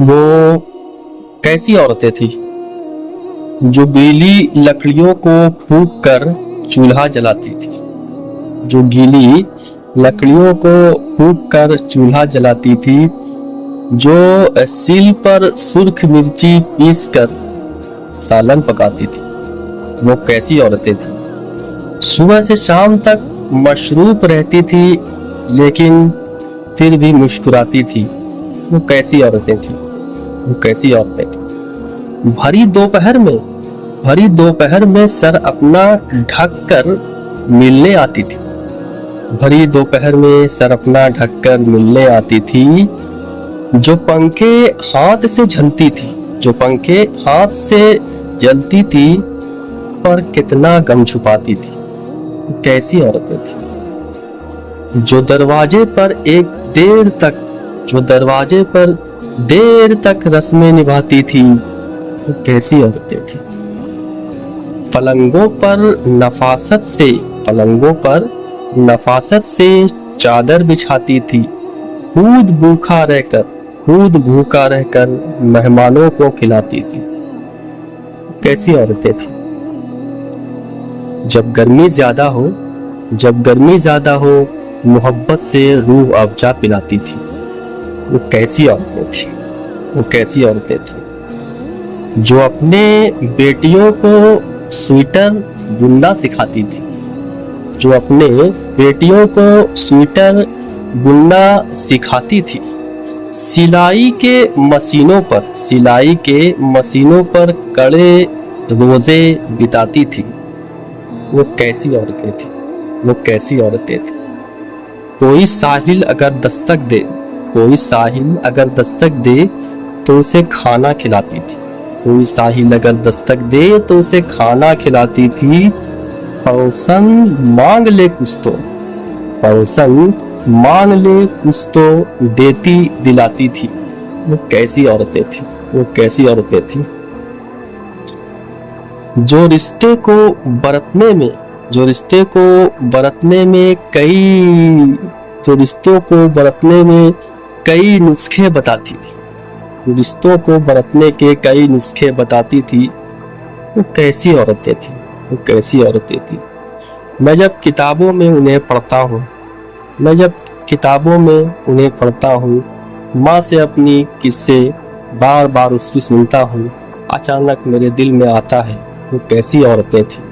वो कैसी औरतें थी जो गीली लकड़ियों को फूंक कर चूल्हा जलाती थी, जो गीली लकड़ियों को फूंक कर चूल्हा जलाती थी, जो सील पर सुर्ख मिर्ची पीस कर सालन पकाती थी। वो कैसी औरतें थी? सुबह से शाम तक मशरूफ रहती थी लेकिन फिर भी मुस्कुराती थी। वो कैसी औरतें थी? वो कैसी औरतें थी? भरी दोपहर में सर अपना ढक कर मिलने आती थी। भरी दोपहर में सर अपना ढक कर मिलने आती थी, जो पंखे हाथ से झलती थी, जो पंखे हाथ से जलती थी, पर कितना गम छुपाती थी। कैसी औरतें थी? जो दरवाजे पर देर तक रस्में निभाती थी। कैसी औरतें थी? पलंगों पर नफासत से चादर बिछाती थी, खुद भूखा रहकर मेहमानों को खिलाती थी। कैसी औरतें थी? जब गर्मी ज्यादा हो मोहब्बत से रूह अफ़ज़ा पिलाती थी। वो कैसी औरतें थी? जो अपने बेटियों को स्वेटर बुनना सिखाती थी, जो अपने बेटियों को स्वेटर बुनना सिखाती थी, सिलाई के मशीनों पर कड़े रोजे बिताती थी। वो कैसी औरतें थी? कोई साहिल अगर दस्तक दे तो उसे खाना खिलाती थी। पड़ोसन मांग ले कुछ तो देती दिलाती थी। वो कैसी औरतें थी? जो रिश्ते को बरतने में कई नुस्खे बताती थी। वो कैसी औरतें थी? मैं जब किताबों में उन्हें पढ़ता हूँ, माँ से अपनी किस्से बार बार उसकी सुनता हूँ, अचानक मेरे दिल में आता है वो कैसी औरतें थी?